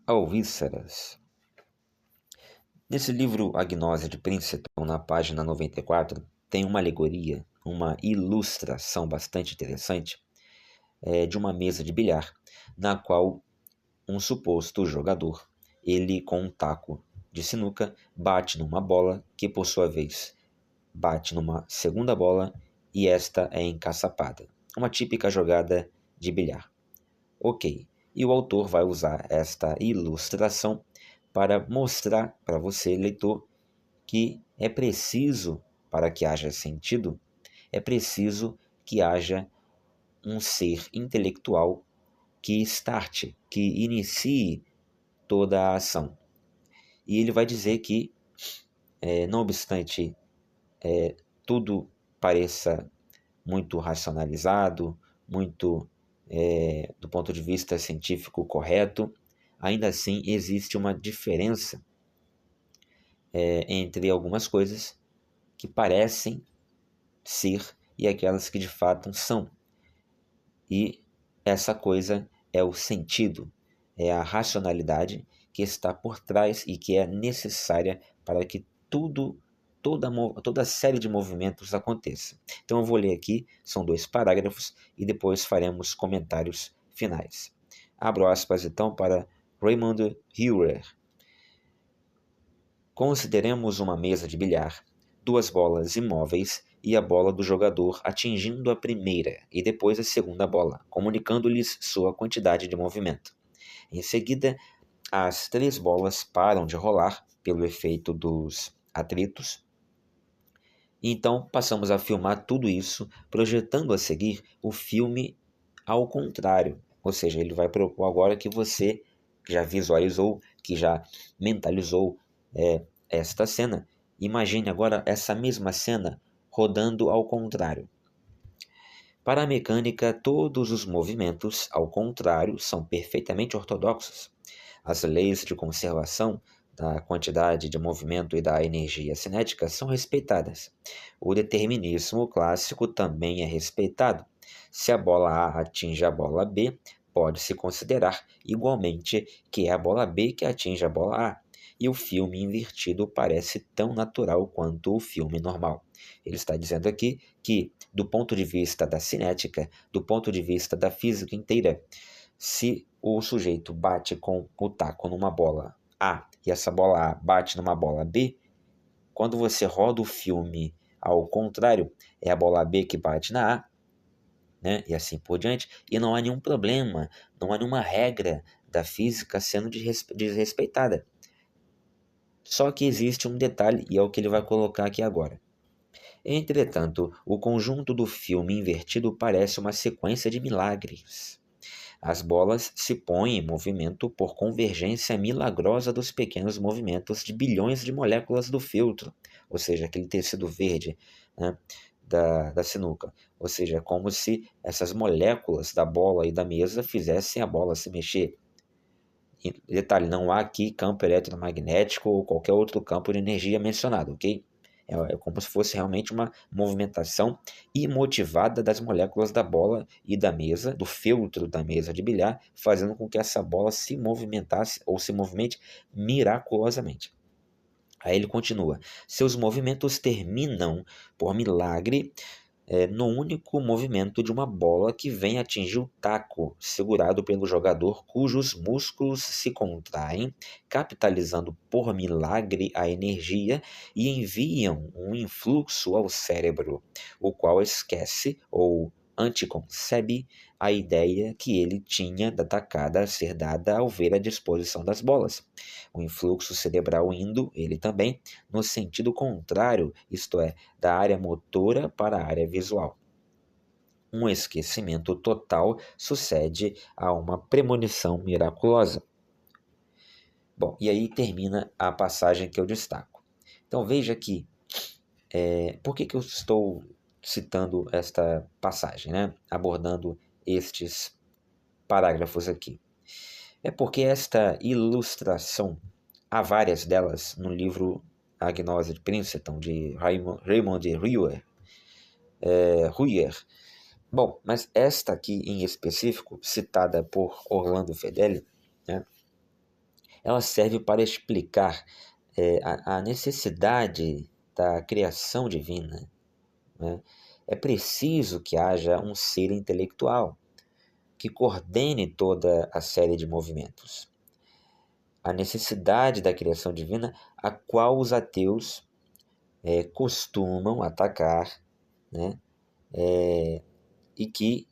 Alvíceras. Nesse livro A Gnose de Princeton, na página 94, tem uma alegoria, uma ilustração bastante interessante de uma mesa de bilhar, na qual um suposto jogador, ele com um taco de sinuca, bate numa bola que, por sua vez, bate numa segunda bola e esta é encaçapada. Uma típica jogada de bilhar. Ok, e o autor vai usar esta ilustração para mostrar para você, leitor, que é preciso, para que haja sentido, é preciso que haja um ser intelectual que starte, que inicie toda a ação. E ele vai dizer que, não obstante tudo pareça muito racionalizado, muito do ponto de vista científico correto, ainda assim existe uma diferença entre algumas coisas que parecem ser e aquelas que de fato são. E essa coisa é o sentido, é a racionalidade que está por trás e que é necessária para que toda série de movimentos aconteça. Então eu vou ler aqui, são 2 parágrafos e depois faremos comentários finais. Abro aspas então para Raymond Heuer. Consideremos uma mesa de bilhar, 2 bolas imóveis e a bola do jogador atingindo a primeira e depois a segunda bola, comunicando-lhes sua quantidade de movimento. Em seguida, as 3 bolas param de rolar pelo efeito dos atritos. Então passamos a filmar tudo isso, projetando a seguir o filme ao contrário. Ou seja, ele vai propor agora que você já visualizou, que já mentalizou esta cena. Imagine agora essa mesma cena rodando ao contrário. Para a mecânica, todos os movimentos ao contrário são perfeitamente ortodoxos. As leis de conservação da quantidade de movimento e da energia cinética são respeitadas. O determinismo clássico também é respeitado. Se a bola A atinge a bola B, pode-se considerar igualmente que é a bola B que atinge a bola A. E o filme invertido parece tão natural quanto o filme normal. Ele está dizendo aqui que, do ponto de vista da cinética, do ponto de vista da física inteira, se o sujeito bate com o taco numa bola A e essa bola A bate numa bola B, quando você roda o filme ao contrário, é a bola B que bate na A, né? E assim por diante, e não há nenhum problema, não há nenhuma regra da física sendo desrespeitada. Só que existe um detalhe, e é o que ele vai colocar aqui agora. Entretanto, o conjunto do filme invertido parece uma sequência de milagres. As bolas se põem em movimento por convergência milagrosa dos pequenos movimentos de bilhões de moléculas do filtro, ou seja, aquele tecido verde, né, da sinuca. Ou seja, como se essas moléculas da bola e da mesa fizessem a bola se mexer. E, detalhe, não há aqui campo eletromagnético ou qualquer outro campo de energia mencionado, ok? É como se fosse realmente uma movimentação imotivada das moléculas da bola e da mesa, do feltro da mesa de bilhar, fazendo com que essa bola se movimentasse ou se movimente miraculosamente. Aí ele continua: seus movimentos terminam, por milagre, no único movimento de uma bola que vem atingir o taco, segurado pelo jogador, cujos músculos se contraem, capitalizando por milagre a energia e enviam um influxo ao cérebro, o qual esquece ou anteconcebe a ideia que ele tinha da tacada a ser dada ao ver a disposição das bolas. O influxo cerebral indo, ele também, no sentido contrário, isto é, da área motora para a área visual. Um esquecimento total sucede a uma premonição miraculosa. Bom, e aí termina a passagem que eu destaco. Então veja que, por que eu estou citando esta passagem, né? Abordando estes parágrafos aqui? É porque esta ilustração, há várias delas no livro A Gnose de Princeton, de Raymond Heuer. Bom, mas esta aqui em específico, citada por Orlando Fedeli, né, ela serve para explicar a necessidade da criação divina, né? É preciso que haja um ser intelectual que coordene toda a série de movimentos. A necessidade da criação divina, a qual os ateus costumam atacar, né? E que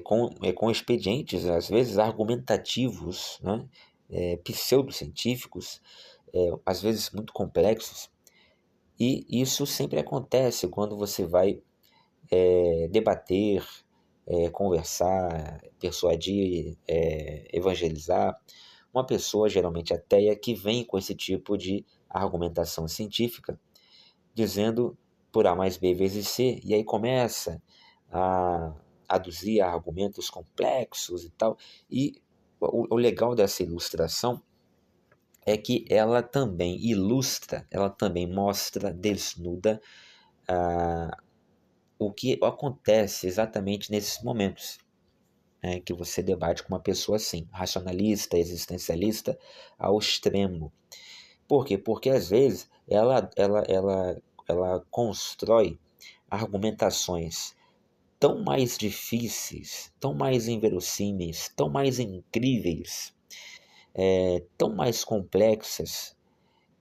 com expedientes, às vezes argumentativos, né? Pseudocientíficos, às vezes muito complexos, e isso sempre acontece quando você vai debater, conversar, persuadir, evangelizar uma pessoa geralmente ateia que vem com esse tipo de argumentação científica, dizendo por A mais B vezes C, e aí começa a aduzir argumentos complexos e tal. E o legal dessa ilustração é que ela também ilustra, ela também mostra, desnuda o que acontece exatamente nesses momentos, que você debate com uma pessoa assim, racionalista, existencialista, ao extremo. Por quê? Porque às vezes ela constrói argumentações tão mais difíceis, tão mais inverossímeis, tão mais incríveis, tão mais complexas,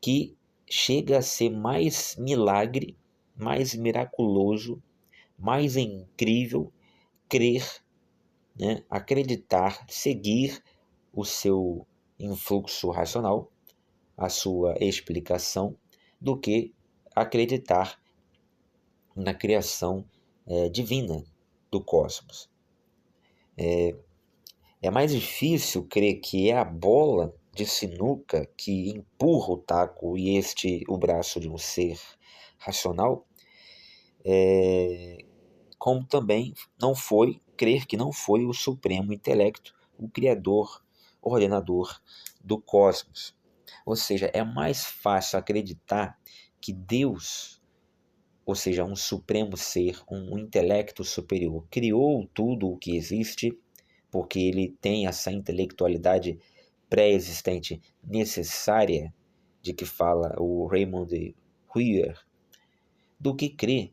que chega a ser mais milagre, mais miraculoso, mais incrível crer, né, acreditar, seguir o seu influxo racional, a sua explicação, do que acreditar na criação divina do cosmos. É mais difícil crer que é a bola de sinuca que empurra o taco e o braço de um ser racional, como também não foi crer que não foi o supremo intelecto, o criador, ordenador do cosmos. Ou seja, é mais fácil acreditar que Deus, ou seja, um supremo ser, um intelecto superior, criou tudo o que existe, porque ele tem essa intelectualidade pré-existente necessária, de que fala o Raymond Huyer, do que crer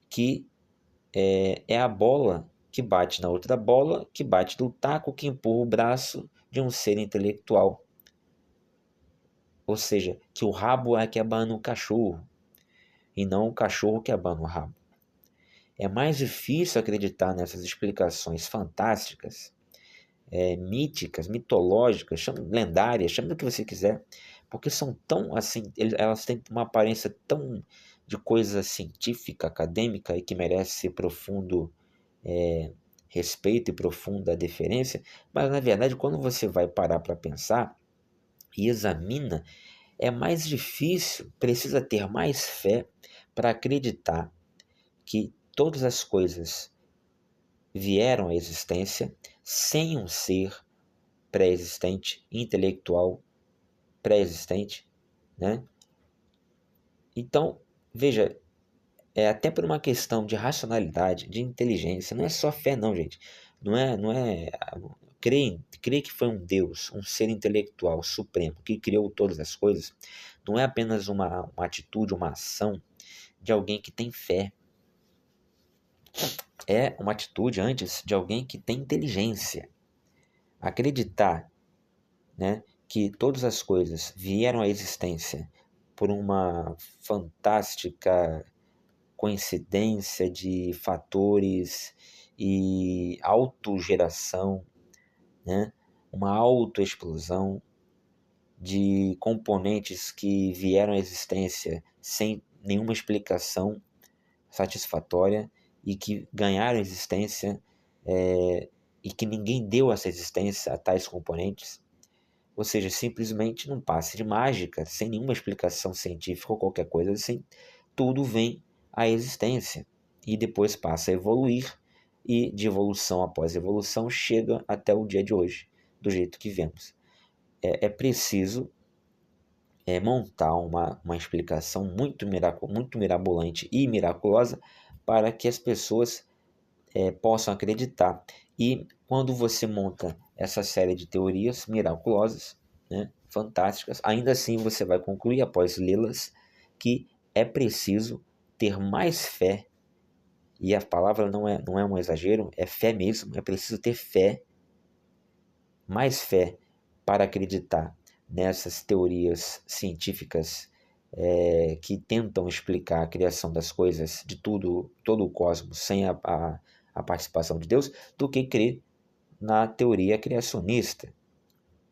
que é a bola que bate na outra bola, que bate no taco, que empurra o braço de um ser intelectual. Ou seja, que o rabo é que abana o cachorro, e não o cachorro que abana o rabo. É mais difícil acreditar nessas explicações fantásticas, míticas, mitológicas, lendárias, chame do que você quiser, porque são tão assim, elas têm uma aparência tão de coisa científica, acadêmica, e que merece profundo respeito e profunda deferência, mas na verdade, quando você vai parar para pensar e examina, é mais difícil, precisa ter mais fé para acreditar que todas as coisas vieram à existência sem um ser pré-existente, intelectual pré-existente, né? Então, veja, até por uma questão de racionalidade, de inteligência, não é só fé não, gente. Não é crer que foi um Deus, um ser intelectual supremo que criou todas as coisas, não é apenas uma atitude, uma ação de alguém que tem fé. É uma atitude antes de alguém que tem inteligência. Acreditar, né, que todas as coisas vieram à existência por uma fantástica coincidência de fatores e autogeração, né, uma autoexplosão de componentes que vieram à existência sem nenhuma explicação satisfatória e que ganharam existência e que ninguém deu essa existência a tais componentes. Ou seja, simplesmente num passe de mágica, sem nenhuma explicação científica ou qualquer coisa assim, tudo vem à existência e depois passa a evoluir, e de evolução após evolução chega até o dia de hoje, do jeito que vemos. É preciso montar uma explicação muito mirabolante e miraculosa para que as pessoas possam acreditar. E quando você monta essa série de teorias miraculosas, né, fantásticas. Ainda assim, você vai concluir, após lê-las, que é preciso ter mais fé, e a palavra não é um exagero, é fé mesmo, é preciso ter fé, mais fé, para acreditar nessas teorias científicas que tentam explicar a criação das coisas, de tudo, todo o cosmos, sem a participação de Deus, do que crer na teoria criacionista,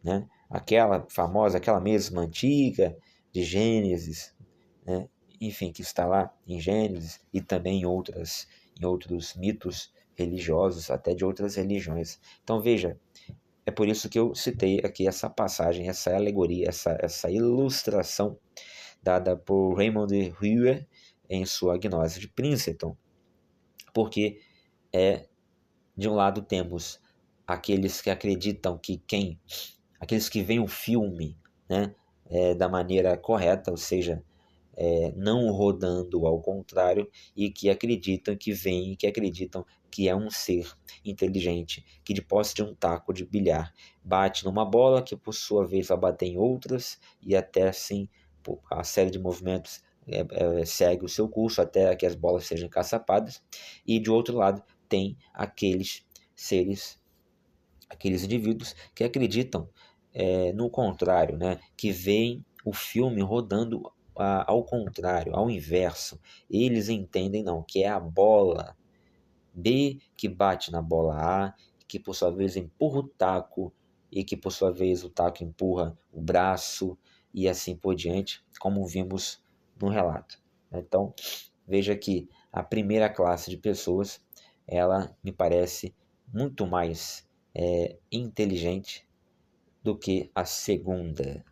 né? Aquela famosa, aquela mesma antiga de Gênesis, né? Enfim, que está lá em Gênesis e também em outros mitos religiosos, até de outras religiões. Então veja, é por isso que eu citei aqui essa passagem, essa alegoria, essa ilustração dada por Raymond Huer em sua Gnose de Princeton, porque de um lado temos aqueles que acreditam que aqueles que veem o filme, né, da maneira correta, ou seja, não rodando ao contrário, e que acreditam que vem, que acreditam que é um ser inteligente, que de posse de um taco de bilhar bate numa bola, que por sua vez vai bater em outras, e até assim a série de movimentos segue o seu curso até que as bolas sejam caçapadas. E de outro lado tem aqueles seres, aqueles indivíduos que acreditam no contrário, né, que veem o filme rodando ao contrário, ao inverso. Eles entendem não, que é a bola B que bate na bola A, que por sua vez empurra o taco, e que por sua vez o taco empurra o braço, e assim por diante, como vimos no relato. Então, veja que a primeira classe de pessoas, ela me parece muito mais inteligente do que a segunda.